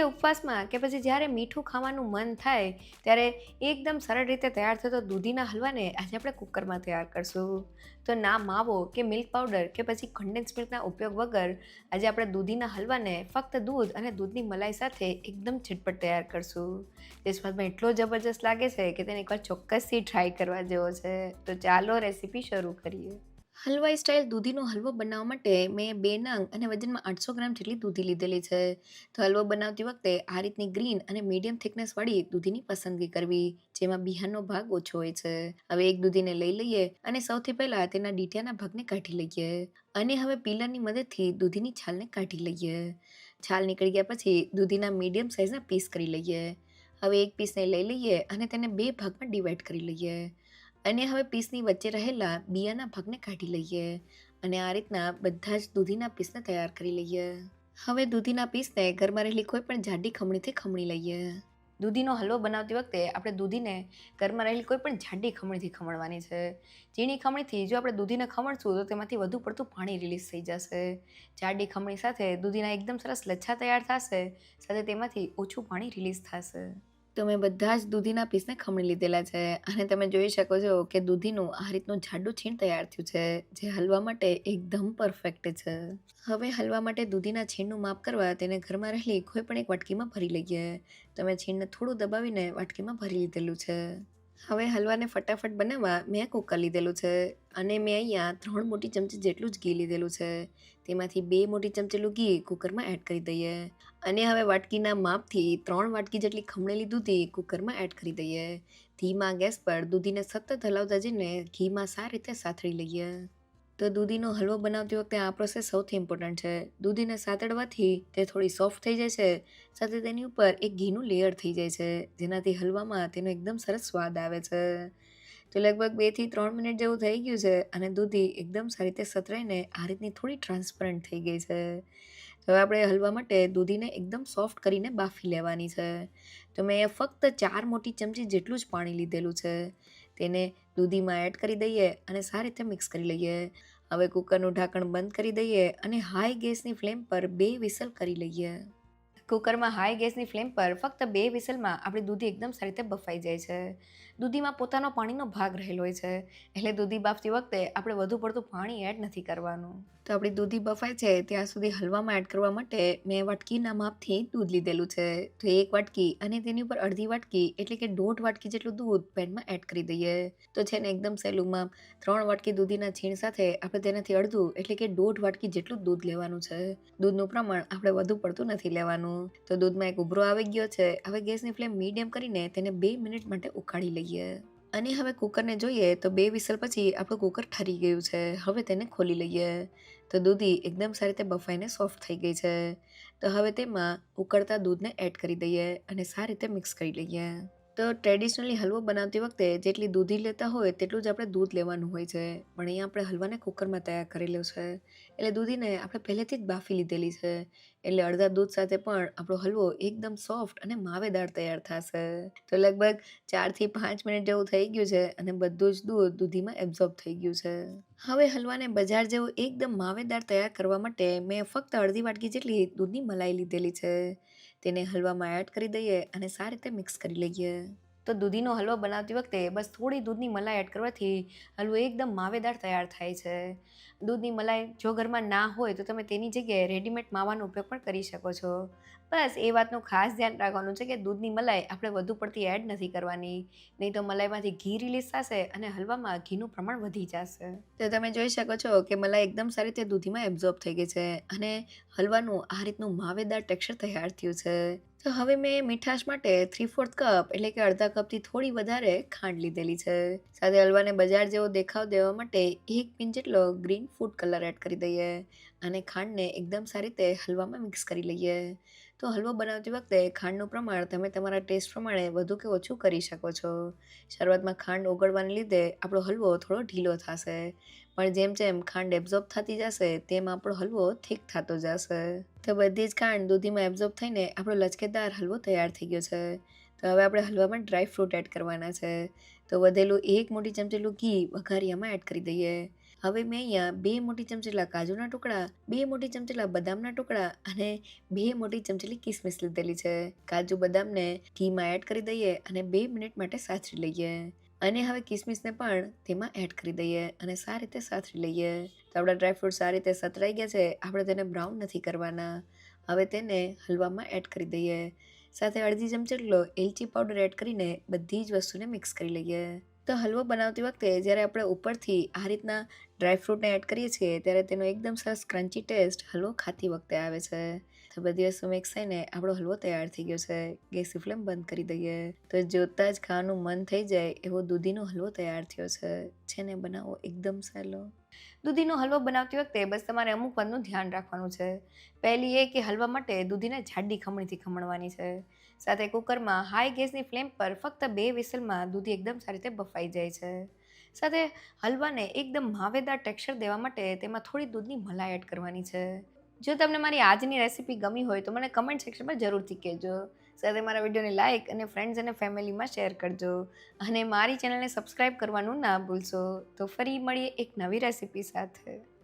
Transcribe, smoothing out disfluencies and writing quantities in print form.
કે ઉપવાસમાં કે પછી જ્યારે મીઠું ખાવાનું મન થાય ત્યારે એકદમ સરળ રીતે તૈયાર થતો દૂધીના હલવાને આજે આપણે કુકરમાં તૈયાર કરશું. તો ના માવો કે મિલ્ક પાવડર કે પછી કન્ડેન્સ મિલ્કના ઉપયોગ વગર આજે આપણે દૂધીના હલવાને ફક્ત દૂધ અને દૂધની મલાઈ સાથે એકદમ ઝટપટ તૈયાર કરશું. જે સ્વાદમાં એટલો જબરજસ્ત લાગે છે કે તેને એકવાર ચોક્કસથી ટ્રાય કરવા જેવો છે. તો ચાલો રેસીપી શરૂ કરીએ. હલવાઈ સ્ટાઇલ દૂધીનો હલવો બનાવવા માટે મેં 2 નંગ અને વજનમાં 800 ગ્રામ જેટલી દૂધી લીધેલી છે. તો હલવો બનાવતી વખતે આ રીતની ગ્રીન અને મીડિયમ થિકનેસવાળી દૂધીની પસંદગી કરવી, જેમાં બિહારનો ભાગ ઓછો હોય છે. હવે એક દૂધીને લઈ લઈએ અને સૌથી પહેલાં તેના ડીટીયાના ભાગને કાઢી લઈએ. અને હવે પીલરની મદદથી દૂધીની છાલને કાઢી લઈએ. છાલ નીકળી ગયા પછી દૂધીના મીડિયમ સાઇઝના પીસ કરી લઈએ. હવે એક પીસને લઈ લઈએ અને તેને 2 ભાગમાં ડિવાઈડ કરી લઈએ. અને હવે પીસની વચ્ચે રહેલા બિયાના ભાગને કાઢી લઈએ અને આ રીતના બધા જ દૂધીના પીસને તૈયાર કરી લઈએ. હવે દૂધીના પીસને ઘરમાં રહેલી કોઈ પણ જાડી ખમણીથી ખમણી લઈએ. દૂધીનો હલવો બનાવતી વખતે આપણે દૂધીને ઘરમાં રહેલી કોઈ પણ જાડી ખમણીથી ખમણવાની છે. ઝીણી ખમણીથી જો આપણે દૂધીને ખમણશું તો તેમાંથી વધુ પડતું પાણી રિલીઝ થઈ જશે. જાડી ખમણી સાથે દૂધીના એકદમ સરસ લચ્છા તૈયાર થશે, સાથે તેમાંથી ઓછું પાણી રિલીઝ થશે. તો મેં બધા જ દૂધીના પીસને ખમણી લીધેલા છે અને તમે જોઈ શકો છો કે દૂધીનું આ રીતનું જાડું છીણ તૈયાર થયું છે, જે હલવા માટે એકદમ પરફેક્ટ છે. હવે હલવા માટે દૂધીના છીણનું માપ કરવા તેને ઘરમાં રહેલી કોઈ પણ એક વાટકીમાં ભરી લઈએ. તમે છીણને થોડું દબાવીને વાટકીમાં ભરી લીધેલું છે. હવે હલવાને ફટાફટ બનાવવા મેં કુકર લીધેલું છે અને મેં અહીંયા 3 મોટી ચમચી જેટલું જ ઘી લીધેલું છે. તેમાંથી 2 મોટી ચમચીલું ઘી કુકરમાં એડ કરી દઈએ અને હવે વાટકીના માપથી 3 વાટકી જેટલી ખમણેલી દૂધી કુકરમાં એડ કરી દઈએ. ધીમા ગેસ પર દૂધીને સતત હલાવતા જઈને ઘીમાં સારી રીતે સાતળી લઈએ. તો દૂધીનો હલવો બનાવતી વખતે આ પ્રોસેસ સૌથી ઇમ્પોર્ટન્ટ છે. દૂધીને સાતળવાથી તે થોડી સોફ્ટ થઈ જાય છે, સાથે તેની ઉપર એક ઘીનું લેયર થઈ જાય છે, જેનાથી હલવામાં તેનો એકદમ સરસ સ્વાદ આવે છે. તો લગભગ 2 થી 3 મિનિટ જેવું થઈ ગયું છે અને દૂધી એકદમ સારી રીતે સતરાઈને આ રીતની થોડી ટ્રાન્સપરન્ટ થઈ ગઈ છે. હવે આપણે હલવા માટે દૂધીને એકદમ સોફ્ટ કરીને બાફી લેવાની છે. તો મેં ફક્ત 4 મોટી ચમચી જેટલું જ પાણી લીધેલું છે. તેને દૂધીમાં એડ કરી દઈએ અને સારી રીતે મિક્સ કરી લઈએ. હવે કુકરનું ઢાંકણ બંધ કરી દઈએ અને હાઈ ગેસની ફ્લેમ પર 2 વિસલ કરી લઈએ. કુકરમાં હાઈ ગેસની ફ્લેમ પર ફક્ત 2 વિસલમાં આપણી દૂધી એકદમ સારી રીતે બફાઈ જાય છે. દૂધીમાં પોતાનો પાણીનો ભાગ રહેલો હોય છે, એટલે દૂધી બાફતી વખતે આપણે વધુ પડતું પાણી એડ નથી કરવાનું. તો આપણી દૂધી બફાય છે ત્યાં સુધી હલવામાં એડ કરવા માટે મેં વાટકીના માપથી દૂધ લીધેલું છે. તો 1 વાટકી અને તેની ઉપર અડધી વાટકી એટલે કે 1.5 વાટકી જેટલું દૂધ પેનમાં એડ કરી દઈએ. તો છે ને એકદમ સહેલું માપ 3 વાટકી દૂધીના છીણ સાથે આપણે તેનાથી અડધું એટલે કે 1.5 વાટકી જેટલું દૂધ લેવાનું છે. દૂધનું પ્રમાણ આપણે વધુ પડતું નથી લેવાનું. તો દૂધમાં એક ઉભરો આવી ગયો છે. હવે ગેસની ફ્લેમ મીડિયમ કરીને તેને 2 મિનિટ માટે ઉકાળી લઈએ. અને હવે કુકરને જોઈએ તો 2 વિસલ પછી આપણું કુકર ઠરી ગયું છે. હવે તેને ખોલી લઈએ. તો દૂધી એકદમ સારી રીતે બફાઈને સોફ્ટ થઈ ગઈ છે. તો હવે તેમાં ઉકળતા દૂધને એડ કરી દઈએ અને સારી રીતે મિક્સ કરી લઈએ. તો ટ્રેડિશનલી હલવો બનાવતી વખતે જેટલી દૂધી લેતા હોય તેટલું જ આપણે દૂધ લેવાનું હોય છે, પણ અહીંયા આપણે હલવાને કુકરમાં તૈયાર કરેલો છે, એટલે દૂધીને આપણે પહેલેથી જ બાફી લીધેલી છે, એટલે અડધા દૂધ સાથે પણ આપણો હલવો એકદમ સોફ્ટ અને માવેદાર તૈયાર થશે. તો લગભગ 4 થી 5 મિનિટ જેવું થઈ ગયું છે અને બધું જ દૂધ દૂધીમાં એબ્ઝોર્બ થઈ ગયું છે. હવે હલવાને બજાર જેવું એકદમ માવેદાર તૈયાર કરવા માટે મેં ફક્ત અડધી વાટકી જેટલી દૂધની મલાઈ લીધેલી છે. તેને હલવામાં એડ કરી દઈએ અને સારી રીતે મિક્સ કરી લઈએ. તો દૂધીનો હલવો બનાવતી વખતે બસ થોડી દૂધની મલાઈ એડ કરવાથી હલવો એકદમ માવેદાર તૈયાર થાય છે. દૂધની મલાઈ જો ઘરમાં ના હોય તો તમે તેની જગ્યાએ રેડીમેડ માવાનો ઉપયોગ પણ કરી શકો છો. બસ એ વાતનું ખાસ ધ્યાન રાખવાનું છે કે દૂધની મલાઈ આપણે વધુ પડતી એડ નથી કરવાની, નહીં તો મલાઈમાંથી ઘી રિલીઝ થશે અને હલવામાં ઘીનું પ્રમાણ વધી જશે. તો તમે જોઈ શકો છો કે મલાઈ એકદમ સારી રીતે દૂધીમાં એબ્ઝોર્બ થઈ ગઈ છે અને હલવાનું આ રીતનું માવેદાર ટેક્સચર તૈયાર થયું છે. તો હવે મેં મીઠાશ માટે 3/4 કપ એટલે કે અડધા કપથી થોડી વધારે ખાંડ લીધેલી છે. સાથે હલવાને બજાર જેવો દેખાવ દેવા માટે 1 પિંચ જેટલો ગ્રીન ફૂડ કલર એડ કરી દઈએ અને ખાંડને એકદમ સારી રીતે હલવામાં મિક્સ કરી લઈએ. તો હલવો બનાવતી વખતે ખાંડનું પ્રમાણ તમે તમારા ટેસ્ટ પ્રમાણે વધુ કે ઓછું કરી શકો છો. શરૂઆતમાં ખાંડ ઓગળવાને લીધે આપણો હલવો થોડો ઢીલો થશે, પણ જેમ જેમ ખાંડ એબ્ઝોર્બ થતી જશે તેમ આપણો હલવો થીક થતો જશે. તો બધી જ ખાંડ દૂધીમાં એબ્ઝોર્બ થઈને આપણો લચકેદાર હલવો તૈયાર થઈ ગયો છે. તો હવે આપણે હલવામાં ડ્રાય ફ્રૂટ એડ કરવાના છે. તો વધેલું 1 મોટી ચમચીલું ઘી વઘારિયામાં એડ કરી દઈએ. હવે મેં અહીંયા 2 મોટી ચમચીલા કાજુના ટુકડા, 2 મોટી ચમચીલા બદામના ટુકડા અને 2 મોટી ચમચીલી કિસમિસ લીધેલી છે. કાજુ બદામને ઘીમાં એડ કરી દઈએ અને 2 મિનિટ માટે સાતરી લઈએ. અને હવે કિસમિસને પણ તેમાં એડ કરી દઈએ અને સારી રીતે સાતરી લઈએ. તો આપણા ડ્રાયફ્રૂટ સારી રીતે સતરાઈ ગયા છે. આપણે તેને બ્રાઉન નથી કરવાના. હવે તેને હલવામાં એડ કરી દઈએ. સાથે અડધી ચમચી જેટલો એલચી પાવડર એડ કરીને બધી જ વસ્તુને મિક્સ કરી લઈએ. તો હલવો બનાવતી વખતે જ્યારે આપણે ઉપરથી આ રીતના ડ્રાયફ્રૂટને એડ કરીએ છીએ ત્યારે તેનો એકદમ સરસ ક્રન્ચી ટેસ્ટ હલવો ખાતી વખતે આવે છે. તો બધી વસ્તુ મિક્સ થઈને આપણો હલવો તૈયાર થઈ ગયો છે. ગેસની ફ્લેમ બંધ કરી દઈએ. તો જોતાં જ ખાવાનું મન થઈ જાય એવો દૂધીનો હલવો તૈયાર થયો છે ને બનાવવો એકદમ સહેલો. દૂધીનો હલવો બનાવતી વખતે બસ તમારે અમુક વાતનું ધ્યાન રાખવાનું છે. પહેલી એ કે હલવા માટે દૂધીને જાડી ખમણીથી ખમણવાની છે. સાથે કુકરમાં હાઈ ગેસની ફ્લેમ પર ફક્ત 2 વિસલમાં દૂધી એકદમ સારી રીતે બફાઈ જાય છે. સાથે હલવાને એકદમ માવેદાર ટેક્સચર દેવા માટે તેમાં થોડી દૂધની મલાઈ એડ કરવાની છે. જો તમને મારી આજની રેસીપી ગમી હોય તો મને કમેન્ટ સેક્શનમાં જરૂરથી કહેજો. સાથે મારા વિડીયોને લાઇક અને ફ્રેન્ડ્સ અને ફેમિલીમાં શેર કરજો. અને મારી ચેનલને સબસ્ક્રાઈબ કરવાનું ના ભૂલશો. તો ફરી મળીએ એક નવી રેસીપી સાથે.